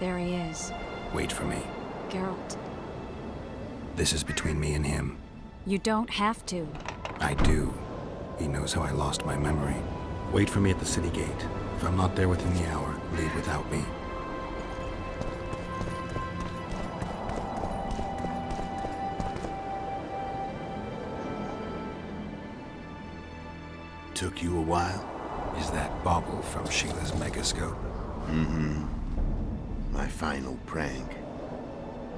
There he is. Wait for me. Geralt. This is between me and him. You don't have to. I do. He knows how I lost my memory. Wait for me at the city gate. If I'm not there within the hour, leave without me. Took you a while? Is that bauble from Sheila's megascope? Mm-hmm. My final prank.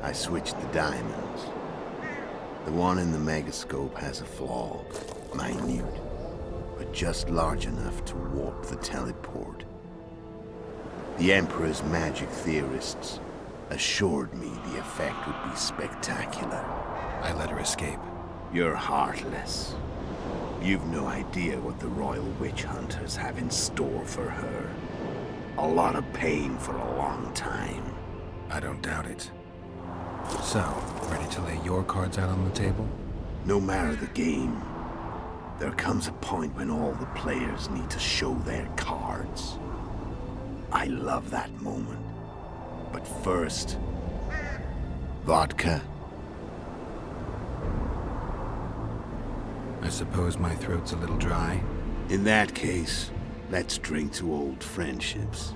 I switched the diamonds. The one in the megascope has a flaw. Minute. But just large enough to warp the teleport. The Emperor's magic theorists assured me the effect would be spectacular. I let her escape. You're heartless. You've no idea what the Royal Witch Hunters have in store for her. A lot of pain for a long time. I don't doubt it. So, ready to lay your cards out on the table? No matter the game, there comes a point when all the players need to show their cards. I love that moment. But first, vodka. I suppose my throat's a little dry. In that case, let's drink to old friendships.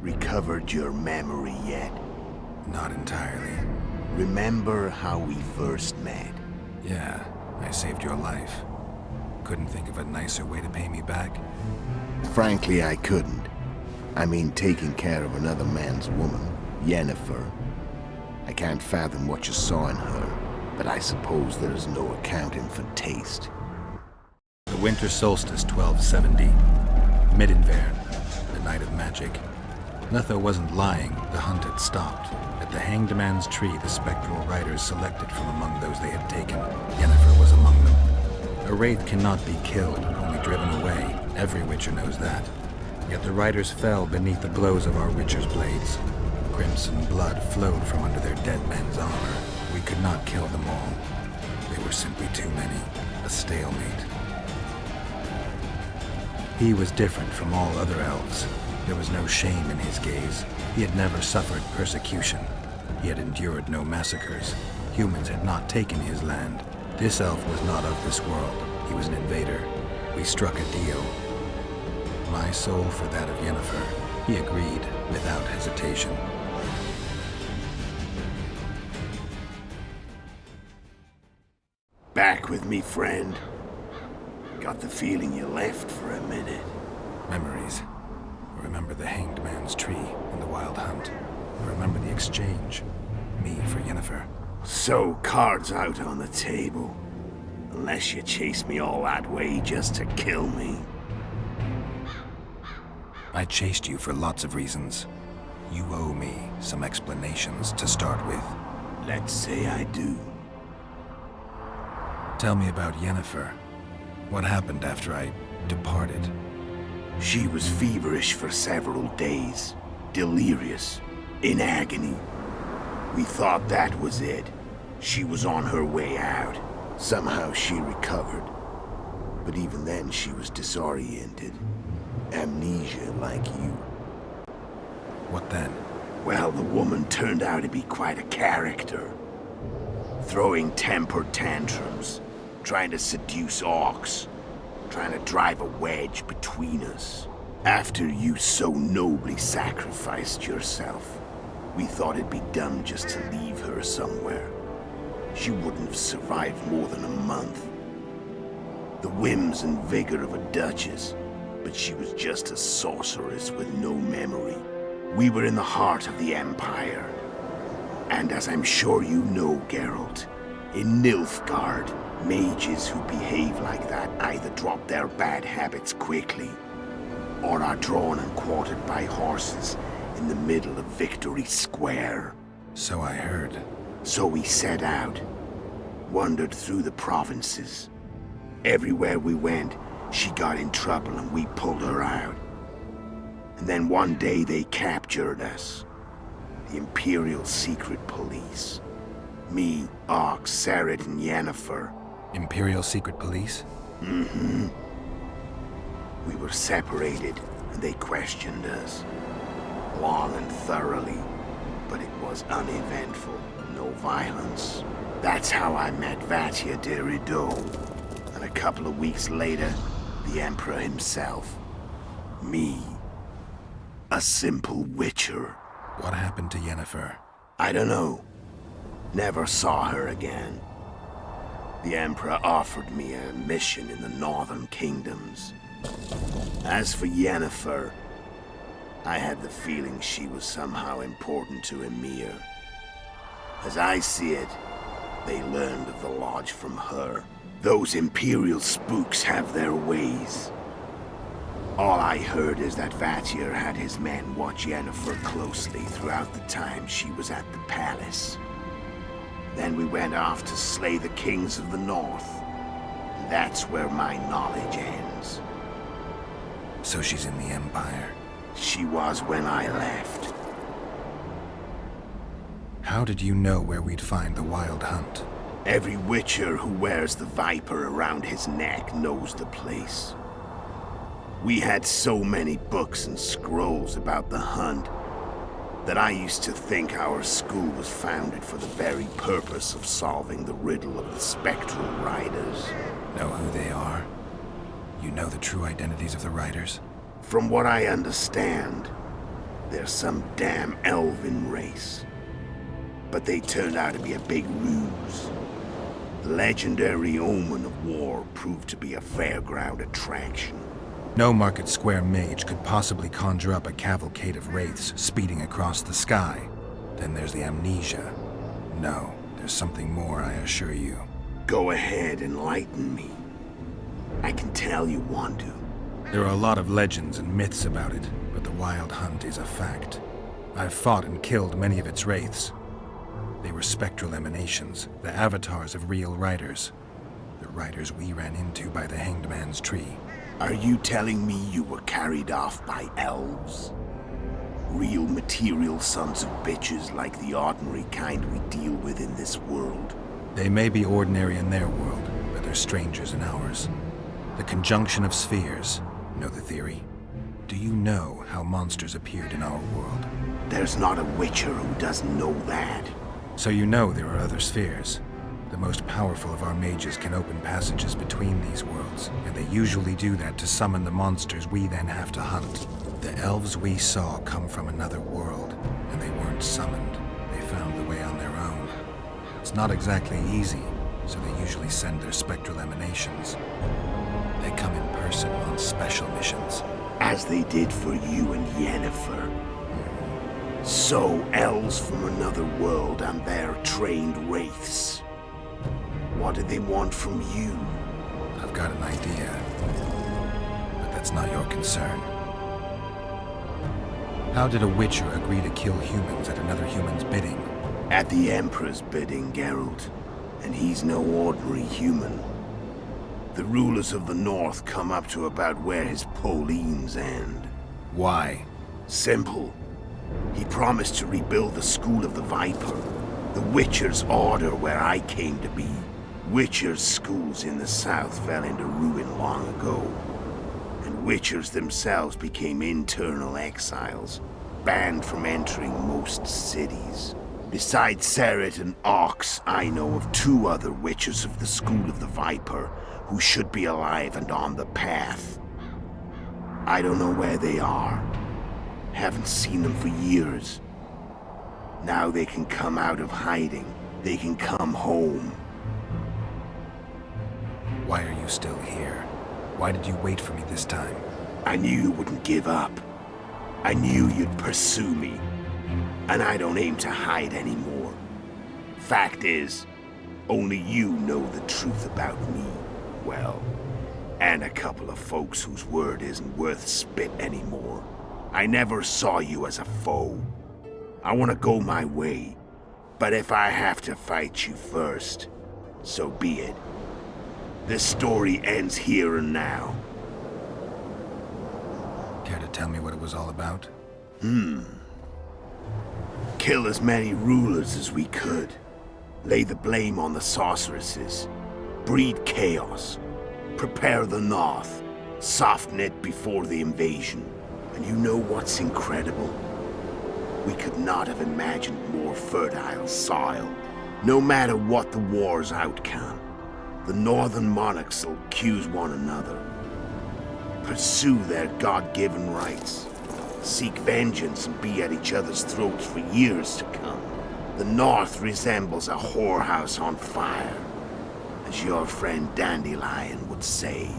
Recovered your memory yet? Not entirely. Remember how we first met? Yeah, I saved your life. Couldn't think of a nicer way to pay me back. Frankly, I couldn't. I mean, taking care of another man's woman, Yennefer. I can't fathom what you saw in her, but I suppose there's no accounting for taste. The winter solstice 1270. Mid-Invern, the night of magic. Letho wasn't lying, the hunt had stopped. At the Hanged Man's Tree, the spectral riders selected from among those they had taken. Yennefer was among them. A wraith cannot be killed, only driven away. Every witcher knows that. Yet the riders fell beneath the blows of our witcher's blades. Crimson blood flowed from under their dead men's armor. We could not kill them all. They were simply too many. A stalemate. He was different from all other elves. There was no shame in his gaze. He had never suffered persecution. He had endured no massacres. Humans had not taken his land. This elf was not of this world. He was an invader. We struck a deal. My soul for that of Yennefer. He agreed without hesitation. Back with me, friend. Got the feeling you left for a minute. Memories. I remember the Hanged Man's Tree and the Wild Hunt. I remember the exchange. Me for Yennefer. So, cards out on the table. Unless you chase me all that way just to kill me. I chased you for lots of reasons. You owe me some explanations to start with. Let's say I do. Tell me about Yennefer. What happened after I departed? She was feverish for several days. Delirious. In agony. We thought that was it. She was on her way out. Somehow she recovered. But even then she was disoriented. Amnesia like you. What then? Well, the woman turned out to be quite a character. Throwing temper tantrums. Trying to seduce orcs. Trying to drive a wedge between us. After you so nobly sacrificed yourself, we thought it'd be dumb just to leave her somewhere. She wouldn't have survived more than a month. The whims and vigor of a duchess, but she was just a sorceress with no memory. We were in the heart of the Empire. And as I'm sure you know, Geralt, in Nilfgaard, mages who behave like that either drop their bad habits quickly, or are drawn and quartered by horses in the middle of Victory Square. So I heard. So we set out, wandered through the provinces. Everywhere we went, she got in trouble and we pulled her out. And then one day they captured us. The Imperial Secret Police. Me, Ox, Seret, and Yennefer. Imperial Secret Police? Mm-hmm. We were separated, and they questioned us. Long and thoroughly, but it was uneventful. No violence. That's how I met Vatia de Rideau. And a couple of weeks later, the Emperor himself. Me. A simple witcher. What happened to Yennefer? I don't know. Never saw her again. The Emperor offered me a mission in the Northern Kingdoms. As for Yennefer, I had the feeling she was somehow important to Emir. As I see it, they learned of the Lodge from her. Those Imperial spooks have their ways. All I heard is that Vatir had his men watch Yennefer closely throughout the time she was at the palace. Then we went off to slay the kings of the North. And that's where my knowledge ends. So she's in the Empire? She was when I left. How did you know where we'd find the Wild Hunt? Every witcher who wears the viper around his neck knows the place. We had so many books and scrolls about the hunt that I used to think our school was founded for the very purpose of solving the riddle of the spectral riders. Know who they are? You know the true identities of the riders? From what I understand, they're some damn Elven race. But they turned out to be a big ruse. The legendary omen of war proved to be a fairground attraction. No Market Square mage could possibly conjure up a cavalcade of wraiths speeding across the sky. Then there's the amnesia. No, there's something more, I assure you. Go ahead, enlighten me. I can tell you want to. There are a lot of legends and myths about it, but the Wild Hunt is a fact. I've fought and killed many of its wraiths. They were spectral emanations, the avatars of real riders. The riders we ran into by the Hanged Man's Tree. Are you telling me you were carried off by elves? Real material sons of bitches like the ordinary kind we deal with in this world? They may be ordinary in their world, but they're strangers in ours. The conjunction of spheres. Know the theory? Do you know how monsters appeared in our world? There's not a witcher who doesn't know that. So you know there are other spheres. The most powerful of our mages can open passages between these worlds, and they usually do that to summon the monsters we then have to hunt. The elves we saw come from another world, and they weren't summoned. They found the way on their own. It's not exactly easy, so they usually send their spectral emanations. They come in person on special missions. As they did for you and Yennefer. So, elves from another world and their trained wraiths. What do they want from you? I've got an idea, but that's not your concern. How did a witcher agree to kill humans at another human's bidding? At the Emperor's bidding, Geralt. And he's no ordinary human. The rulers of the North come up to about where his Pauline's end. Why? Simple. He promised to rebuild the School of the Viper, the Witcher's order where I came to be. Witcher's schools in the south fell into ruin long ago, and Witchers themselves became internal exiles, banned from entering most cities. Besides Seret and Ox, I know of 2 other Witchers of the School of the Viper who should be alive and on the path. I don't know where they are. Haven't seen them for years. Now they can come out of hiding. They can come home. Why are you still here? Why did you wait for me this time? I knew you wouldn't give up. I knew you'd pursue me. And I don't aim to hide anymore. Fact is, only you know the truth about me. Well, and a couple of folks whose word isn't worth spit anymore. I never saw you as a foe. I want to go my way. But if I have to fight you first, so be it. This story ends here and now. Care to tell me what it was all about? Kill as many rulers as we could. Lay the blame on the sorceresses. Breed chaos. Prepare the North. Soften it before the invasion. And you know what's incredible? We could not have imagined more fertile soil. No matter what the war's outcome, the northern monarchs will accuse one another. Pursue their God-given rights. Seek vengeance and be at each other's throats for years to come. The North resembles a whorehouse on fire, as your friend Dandelion would say.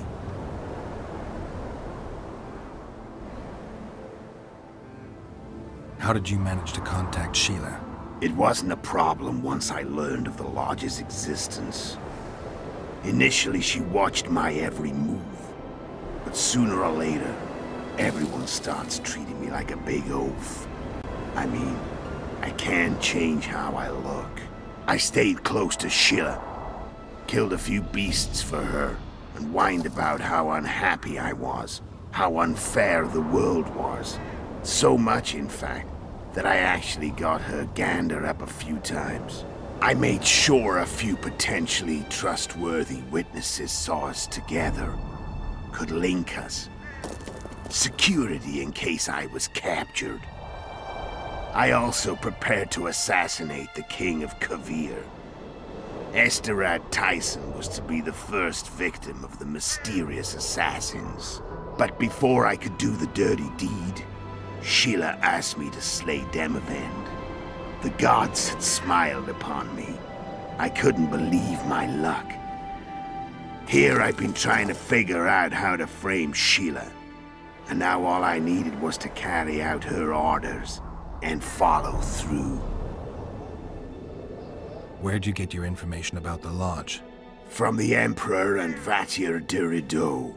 How did you manage to contact Sheila? It wasn't a problem once I learned of the Lodge's existence. Initially, she watched my every move. But sooner or later, everyone starts treating me like a big oaf. I mean, I can't change how I look. I stayed close to Sheila, killed a few beasts for her, and whined about how unhappy I was, how unfair the world was. So much, in fact, that I actually got her gander up a few times. I made sure a few potentially trustworthy witnesses saw us together, could link us. Security in case I was captured. I also prepared to assassinate the King of Kavir. Esterad Tyson was to be the first victim of the mysterious assassins. But before I could do the dirty deed, Sheila asked me to slay Demavend. The gods had smiled upon me. I couldn't believe my luck. Here I've been trying to figure out how to frame Sheila, and now all I needed was to carry out her orders and follow through. Where'd you get your information about the Lodge? From the Emperor and Vatir Durido,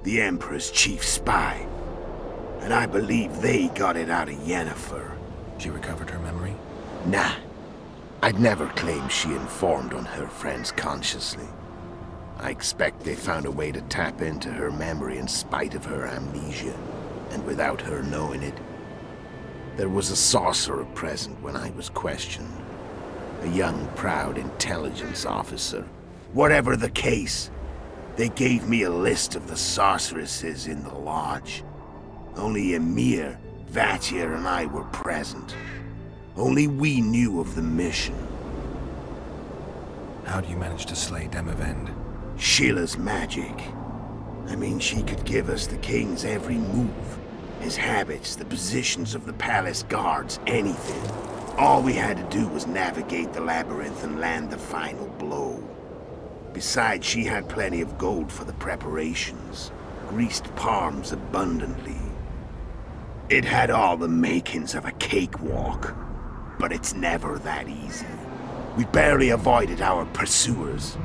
the Emperor's chief spy. And I believe they got it out of Yennefer. She recovered her memory? Nah. I'd never claim she informed on her friends consciously. I expect they found a way to tap into her memory in spite of her amnesia, and without her knowing it. There was a sorcerer present when I was questioned. A young, proud intelligence officer. Whatever the case, they gave me a list of the sorceresses in the Lodge. Only Emir, Vatir, and I were present. Only we knew of the mission. How do you manage to slay Demavend? Sheila's magic. I mean, she could give us the king's every move. His habits, the positions of the palace guards, anything. All we had to do was navigate the labyrinth and land the final blow. Besides, she had plenty of gold for the preparations. Greased palms abundantly. It had all the makings of a cakewalk. But it's never that easy. We barely avoided our pursuers.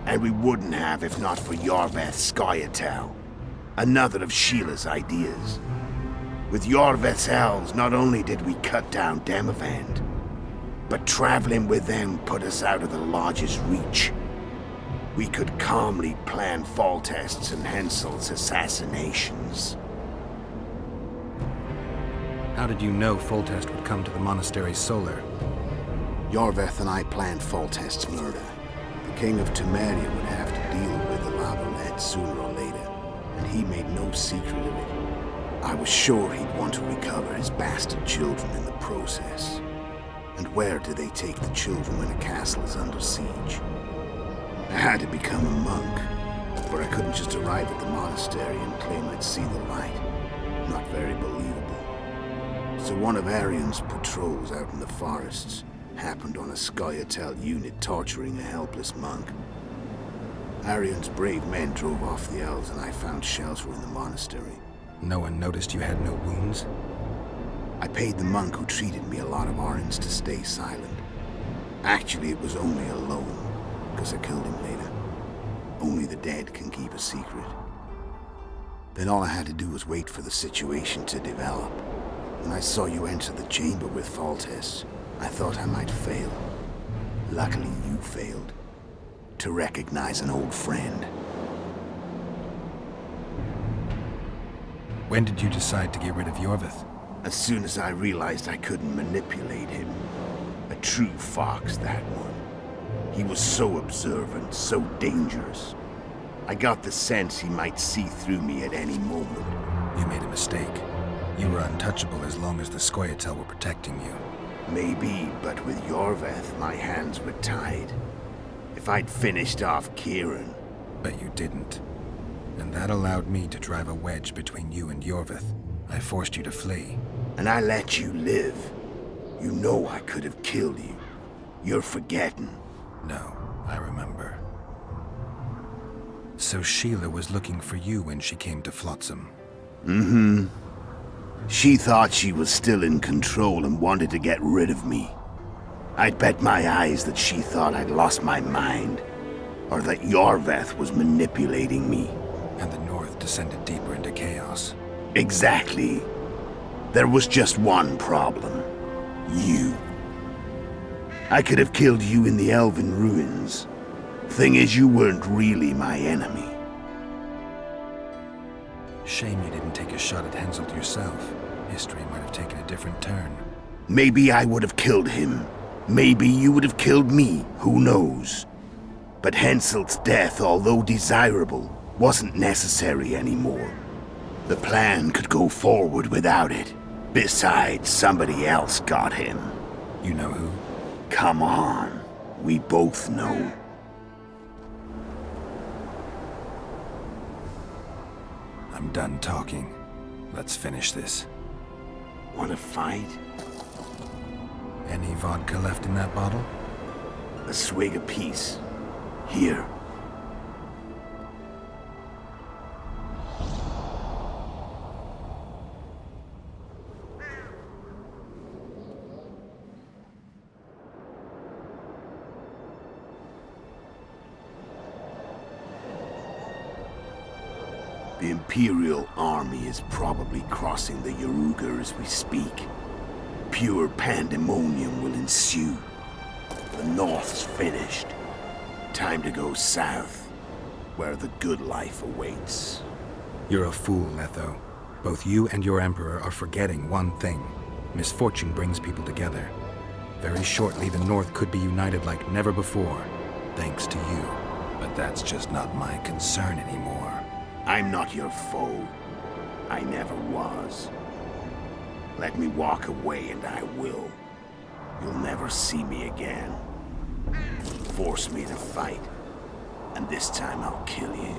And we wouldn't have if not for Yorveth Scoia'tael, another of Sheila's ideas. With Yorveth's elves, not only did we cut down Demavend, but traveling with them put us out of the Lodge's reach. We could calmly plan Foltest's and Hensel's assassinations. How did you know Foltest would come to the monastery Solar? Yorveth and I planned Foltest's murder. The King of Temeria would have to deal with the lava lad sooner or later, and he made no secret of it. I was sure he'd want to recover his bastard children in the process. And where do they take the children when a castle is under siege? I had to become a monk, but I couldn't just arrive at the monastery and claim I'd see the light. Not very believable. So one of Arian's patrols out in the forests happened on a Scoia'tael unit torturing a helpless monk. Arian's brave men drove off the elves and I found shelter in the monastery. No one noticed you had no wounds? I paid the monk who treated me a lot of orens to stay silent. Actually, it was only a loan, because I killed him later. Only the dead can keep a secret. Then all I had to do was wait for the situation to develop. When I saw you enter the chamber with Foltest, I thought I might fail. Luckily, you failed. To recognize an old friend. When did you decide to get rid of Yorveth? As soon as I realized I couldn't manipulate him. A true fox, that one. He was so observant, so dangerous. I got the sense he might see through me at any moment. You made a mistake. You were untouchable as long as the Scoia'tael were protecting you. Maybe, but with Yorveth, my hands were tied. If I'd finished off Kieran... But you didn't. And that allowed me to drive a wedge between you and Yorveth. I forced you to flee. And I let you live. You know I could have killed you. You're forgetting. No, I remember. So Sheila was looking for you when she came to Flotsam. Mm-hmm. She thought she was still in control and wanted to get rid of me. I'd bet my eyes that she thought I'd lost my mind, or that Yorveth was manipulating me. And the North descended deeper into chaos. Exactly. There was just one problem. You. I could have killed you in the Elven ruins. Thing is, you weren't really my enemy. Shame you didn't take a shot at Henselt yourself. History might have taken a different turn. Maybe I would have killed him. Maybe you would have killed me. Who knows? But Henselt's death, although desirable, wasn't necessary anymore. The plan could go forward without it. Besides, somebody else got him. You know who? Come on. We both know. I'm done talking. Let's finish this. Want to fight? Any vodka left in that bottle? A swig apiece. Here. The Imperial army is probably crossing the Yaruga as we speak. Pure pandemonium will ensue. The North's finished. Time to go south, where the good life awaits. You're a fool, Letho. Both you and your Emperor are forgetting one thing. Misfortune brings people together. Very shortly, the North could be united like never before, thanks to you. But that's just not my concern anymore. I'm not your foe. I never was. Let me walk away and I will. You'll never see me again. Force me to fight, and this time I'll kill you.